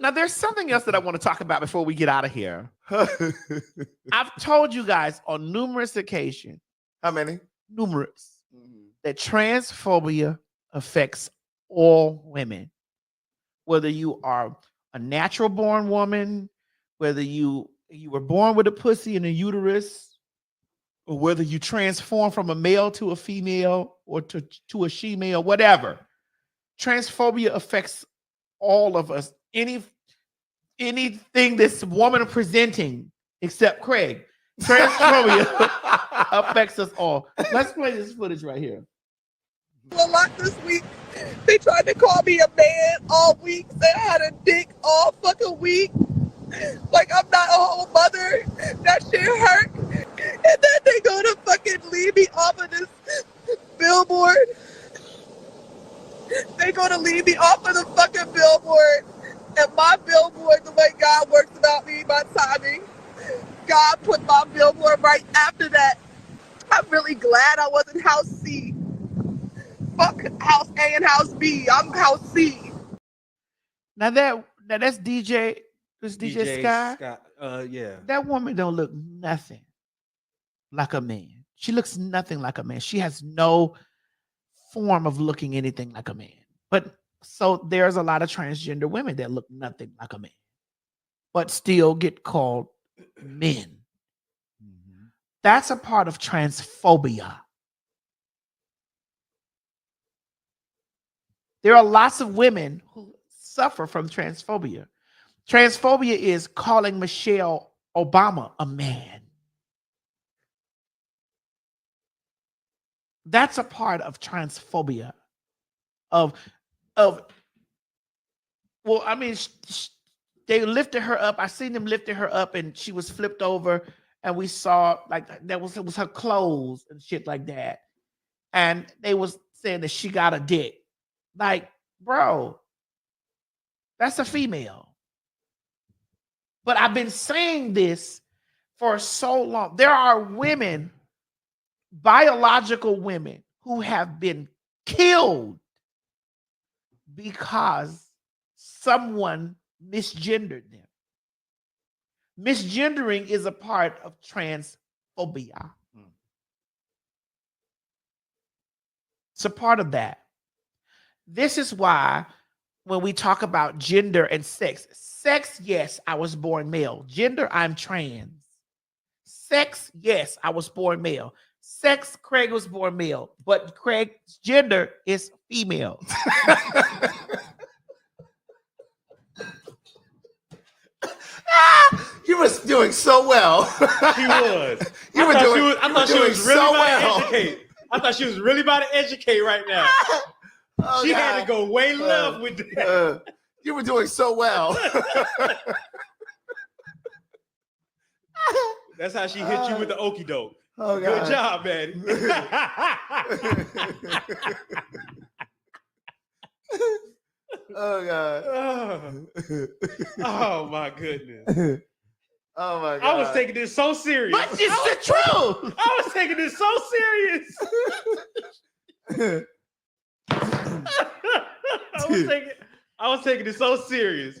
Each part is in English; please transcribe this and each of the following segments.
now there's something else that I want to talk about before we get out of here. I've told you guys on numerous occasions. How many? Numerous. That transphobia affects all women. Whether you are a natural born woman, whether you were born with a pussy and a uterus, or whether you transform from a male to a female or to a she-male, whatever. Transphobia affects all of us. Anything this woman presenting, except Craig, transphobia affects us all. Let's play this footage right here. A lot this week. They tried to call me a man all week, said I had a dick all fucking week. Like I'm not a whole mother. That shit hurt. And then they gonna fucking leave me off of this billboard. They gonna leave me off of the fucking billboard. And my billboard, the way God works about me, my timing, God put my billboard right after that. I'm really glad I wasn't house C. Fuck house A and house B. I'm house C. Now that's DJ. This DJ Sky. Yeah. That woman don't look nothing like a man. She looks nothing like a man. She has no form of looking anything like a man. But so there's a lot of transgender women that look nothing like a man, but still get called men. That's a part of transphobia. There are lots of women who suffer from transphobia. Transphobia is calling Michelle Obama a man. That's a part of transphobia. Well, I mean, they lifted her up. I seen them lifting her up, and she was flipped over, and we saw like it was her clothes and shit like that. And they was saying that she got a dick. Like, bro, that's a female. But I've been saying this for so long. There are women, biological women, who have been killed because someone misgendered them. Misgendering is a part of transphobia. It's a part of that. This is why when we talk about gender and sex, yes, I was born male. Gender, I'm trans. Sex, yes, I was born male. Sex, Craig was born male, but Craig's gender is female. You was doing so well. She was. You were doing. I thought she was really so about to educate. I thought she was really about to educate right now. Oh, she God. had to go way left with that. You were doing so well. That's how she hit you with the okie doke. Oh, good job, man. Oh God. Oh my goodness. Oh my God. I was taking this so serious. But it's the truth. I was taking this so serious. I was taking this so serious.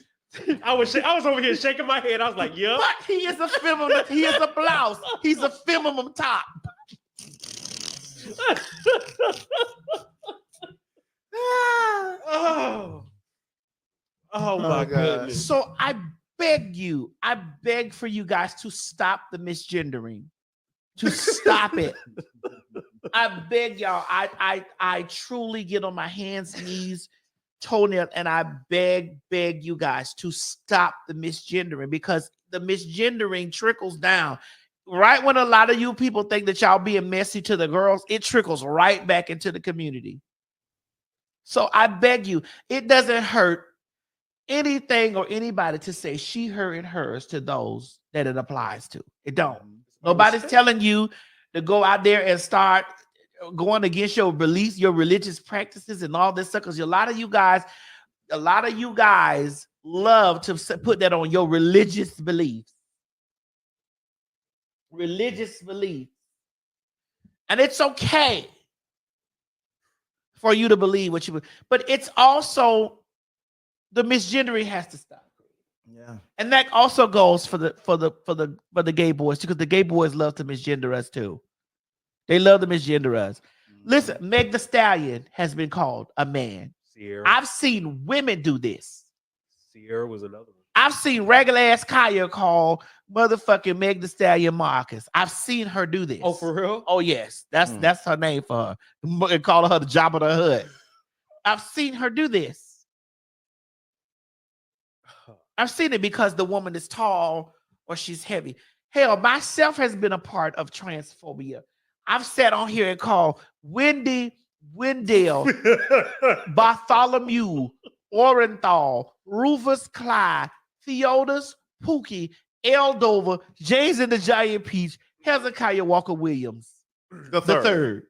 I was over here shaking my head. I was like, "Yup." But he is a feminine. He is a blouse. He's a feminine top. Oh my goodness. So I beg for you guys to stop the misgendering. To stop it. I beg y'all. I truly get on my hands, knees, toenail, and I beg you guys to stop the misgendering, because the misgendering trickles down. Right when a lot of you people think that y'all being messy to the girls, it trickles right back into the community. So I beg you, it doesn't hurt anything or anybody to say she, her, and hers to those that it applies to. It don't. Nobody's telling you to go out there and start going against your beliefs, your religious practices, and all this stuff. Because a lot of you guys love to put that on your religious beliefs. Religious beliefs. And it's okay for you to believe what you believe. But it's also, the misgendering has to stop. Yeah. And that also goes for the gay boys, because the gay boys love to misgender us too. They love to misgender us. Listen, Meg the Stallion has been called a man. Sierra. I've seen women do this. Sierra was another one. I've seen regular ass Kaya call motherfucking Meg the Stallion Marcus. I've seen her do this. Oh, for real? Oh yes, that's her name for her. And call her the Jabba the Hutt. I've seen her do this. I've seen it because the woman is tall or she's heavy. Hell, myself has been a part of transphobia. I've sat on here and called Wendy, Wendell, Bartholomew, Orenthal, Rufus Clyde, Theodus, Pookie, Eldover, James and the Giant Peach, Hezekiah Walker Williams, The third.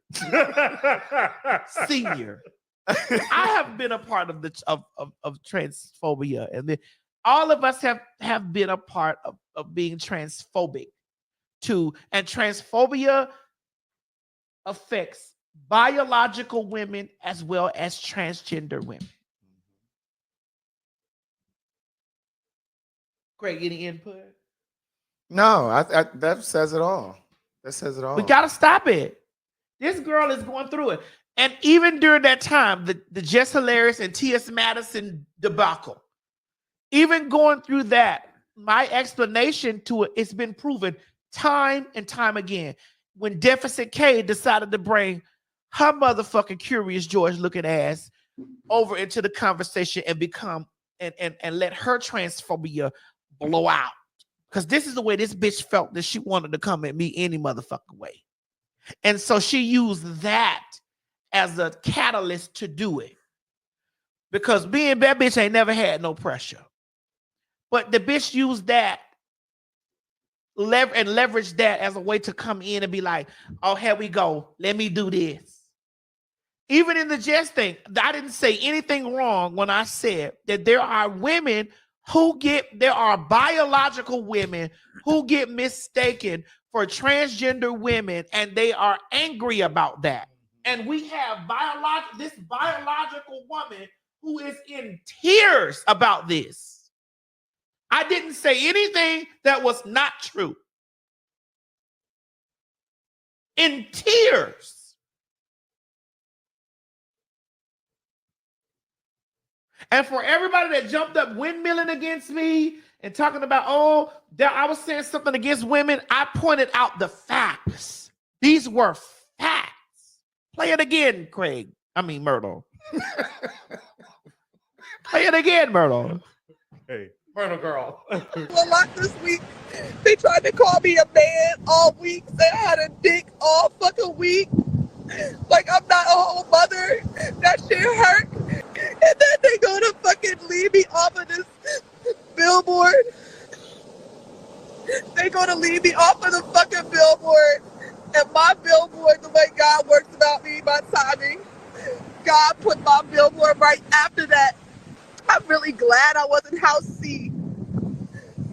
Senior. I have been a part of the of transphobia, and all of us have been a part of being transphobic too. And transphobia affects biological women as well as transgender women. Craig, any input? No, I that says it all. That says it all. We gotta stop it. This girl is going through it. And even during that time, the Jess Hilarious and T.S. Madison debacle, even going through that, my explanation to it, it's been proven time and time again. When Deficit K decided to bring her motherfucking Curious George looking ass over into the conversation and become and let her transphobia blow out. Because this is the way this bitch felt that she wanted to come at me any motherfucking way. And so she used that as a catalyst to do it. Because being that bitch ain't never had no pressure. But the bitch used that and leveraged that as a way to come in and be like, oh, here we go. Let me do this. Even in the Jess thing, I didn't say anything wrong when I said that there are women there are biological women who get mistaken for transgender women, and they are angry about that. And we have this biological woman who is in tears about this. I didn't say anything that was not true. In tears. And for everybody that jumped up windmilling against me and talking about, oh, I was saying something against women, I pointed out the facts. These were facts. Play it again, Craig. I mean, Myrtle. Play it again, Myrtle. Hey, Myrtle girl. A lot this week. They tried to call me a man all week. Say I had a dick all fucking week. Like I'm not a whole mother. That shit hurt. And then they gonna fucking leave me off of this billboard. They gonna leave me off of the fucking billboard. And my billboard, the way God works about me, my timing, God put my billboard right after that. I'm really glad I wasn't house C.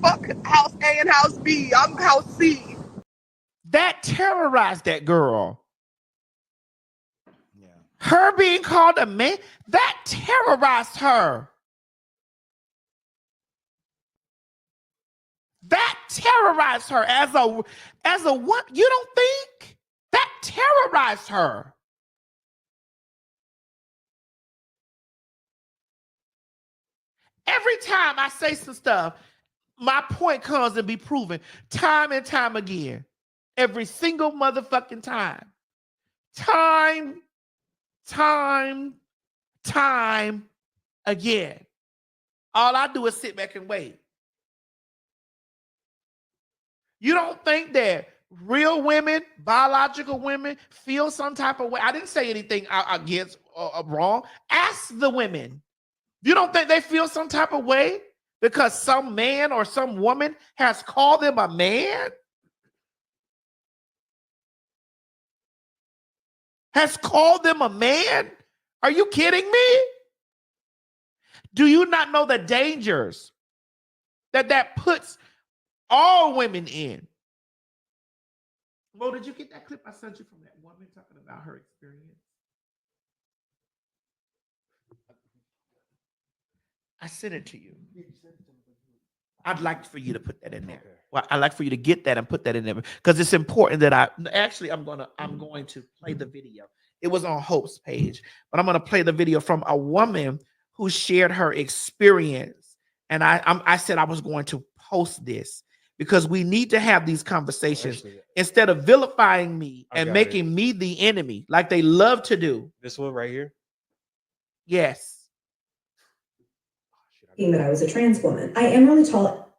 Fuck house A and house B. I'm house C. That terrorized that girl. Yeah. Her being called a man, that terrorized her. That terrorized her as a what? You don't think? That terrorized her. Every time I say some stuff, my point comes and be proven time and time again. Every single motherfucking time. Time again. All I do is sit back and wait. You don't think that real women, biological women, feel some type of way? I didn't say anything against or wrong. Ask the women. You don't think they feel some type of way because some man or some woman has called them a man? Has called them a man? Are you kidding me? Do you not know the dangers that puts all women in? Mo, did you get that clip I sent you from that woman talking about her experience? I sent it to you. I'd like for you to put that in there. Okay. Well, I'd like for you to get that and put that in there because it's important that I'm going to play the video. It was on Hope's page, but I'm going to play the video from a woman who shared her experience. And I said I was going to post this because we need to have these conversations instead of vilifying me and making me the enemy like they love to do. This one right here? Yes. That I was a trans woman. I am really tall,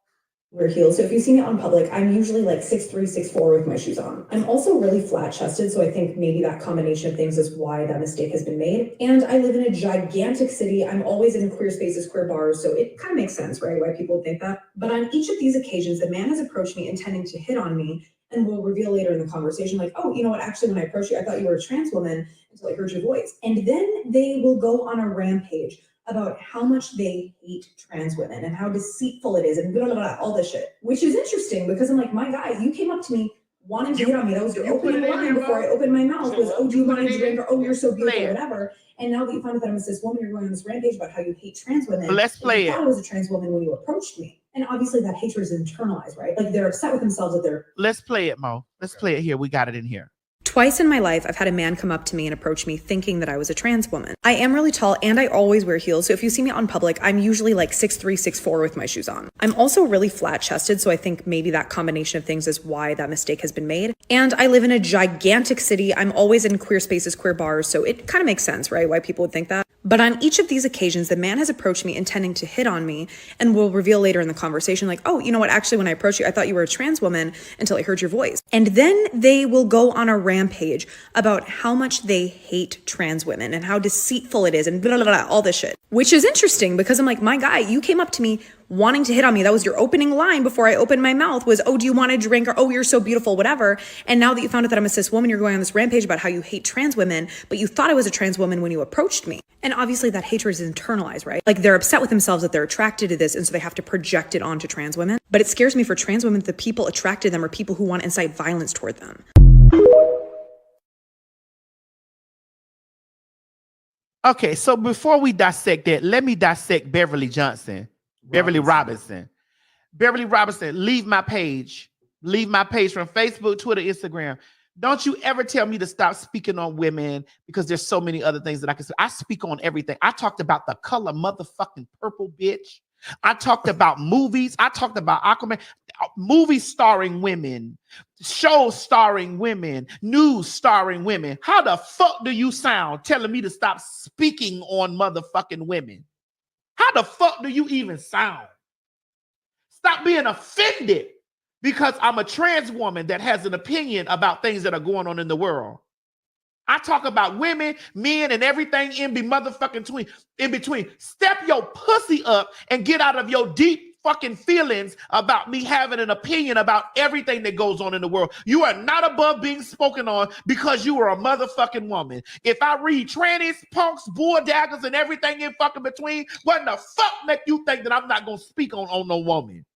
wear heels, so if you see me on public, I'm usually like 6'3", 6'4" with my shoes on. I'm also really flat-chested, so I think maybe that combination of things is why that mistake has been made. And I live in a gigantic city. I'm always in queer spaces, queer bars, so it kind of makes sense, right, why people would think that. But on each of these occasions, a man has approached me intending to hit on me and will reveal later in the conversation, like, oh, you know what, actually, when I approached you, I thought you were a trans woman until I heard your voice. And then they will go on a rampage about how much they hate trans women and how deceitful it is and blah, blah, blah, all this shit. Which is interesting because I'm like, my guy, you came up to me wanting to hit on me. That was your opening line before I opened my mouth was, oh, do you want a drink? Or, oh, you're so beautiful, whatever. And now that you found out that I'm a cis woman, you're going on this rampage about how you hate trans women. Let's play it. I thought I was a trans woman when you approached me. And obviously that hatred is internalized, right? Like they're upset with themselves that they're... Let's play it, Mo. Let's play it here. We got it in here. Twice in my life, I've had a man come up to me and approach me thinking that I was a trans woman. I am really tall and I always wear heels, so if you see me on public, I'm usually like 6'3", 6'4" with my shoes on. I'm also really flat-chested, so I think maybe that combination of things is why that mistake has been made. And I live in a gigantic city. I'm always in queer spaces, queer bars, so it kind of makes sense, right, why people would think that. But on each of these occasions, the man has approached me intending to hit on me and will reveal later in the conversation, like, oh, you know what, actually, when I approached you, I thought you were a trans woman until I heard your voice. And then they will go on a rampage about how much they hate trans women and how deceitful it is and blah, blah, blah, all this shit. Which is interesting because I'm like, my guy, you came up to me wanting to hit on me. That was your opening line before I opened my mouth was, oh, do you want a drink? Or, oh, you're so beautiful, whatever. And now that you found out that I'm a cis woman, you're going on this rampage about how you hate trans women, but you thought I was a trans woman when you approached me. And obviously that hatred is internalized, right? Like they're upset with themselves that they're attracted to this, and so they have to project it onto trans women. But it scares me for trans women that the people attracted to them are people who want to incite violence toward them. Okay, so before we dissect that, let me dissect Beverly Robinson. Beverly Robinson, leave my page. Leave my page from Facebook, Twitter, Instagram. Don't you ever tell me to stop speaking on women because there's so many other things that I can say. I speak on everything. I talked about the color motherfucking purple, bitch. I talked about movies. I talked about Aquaman, movies starring women, shows starring women, news starring women. How the fuck do you sound telling me to stop speaking on motherfucking women? How the fuck do you even sound? Stop being offended because I'm a trans woman that has an opinion about things that are going on in the world. I talk about women, men, and everything in between. Step your pussy up and get out of your deep fucking feelings about me having an opinion about everything that goes on in the world. You are not above being spoken on because you are a motherfucking woman. If I read trannies, punks, bull daggers, and everything in fucking between, what the fuck make you think that I'm not gonna speak on no woman?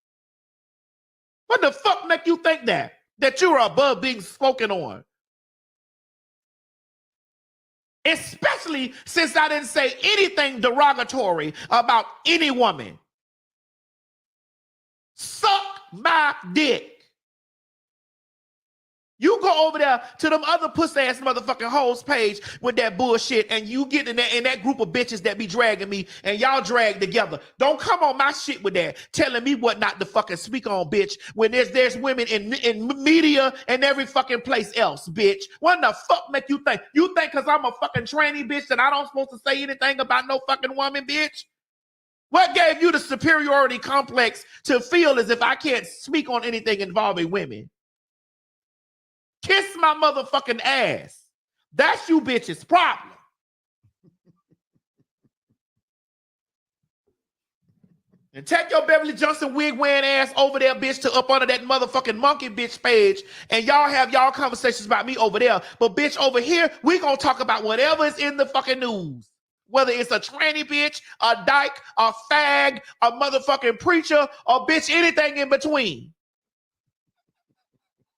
What the fuck make you think that you're above being spoken on? Especially since I didn't say anything derogatory about any woman. Suck my dick. You go over there to them other pussy ass motherfucking hoes page with that bullshit, and you get in that group of bitches that be dragging me, and y'all drag together. Don't come on my shit with that, telling me what not to fucking speak on, bitch. When there's women in media and every fucking place else, bitch. What the fuck make you think? You think because I'm a fucking tranny bitch that I don't supposed to say anything about no fucking woman, bitch? What gave you the superiority complex to feel as if I can't speak on anything involving women? Kiss my motherfucking ass. That's you bitches' problem. And take your Beverly Johnson wig wearing ass over there, bitch, to up under that motherfucking monkey bitch page. And y'all have y'all conversations about me over there. But bitch, over here, we gonna talk about whatever is in the fucking news. Whether it's a tranny bitch, a dyke, a fag, a motherfucking preacher, or bitch, anything in between.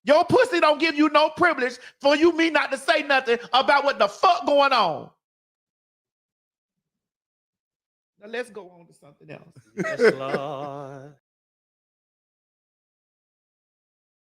Your pussy don't give you no privilege for me not to say nothing about what the fuck going on. Now let's go on to something else. Yes, Lord.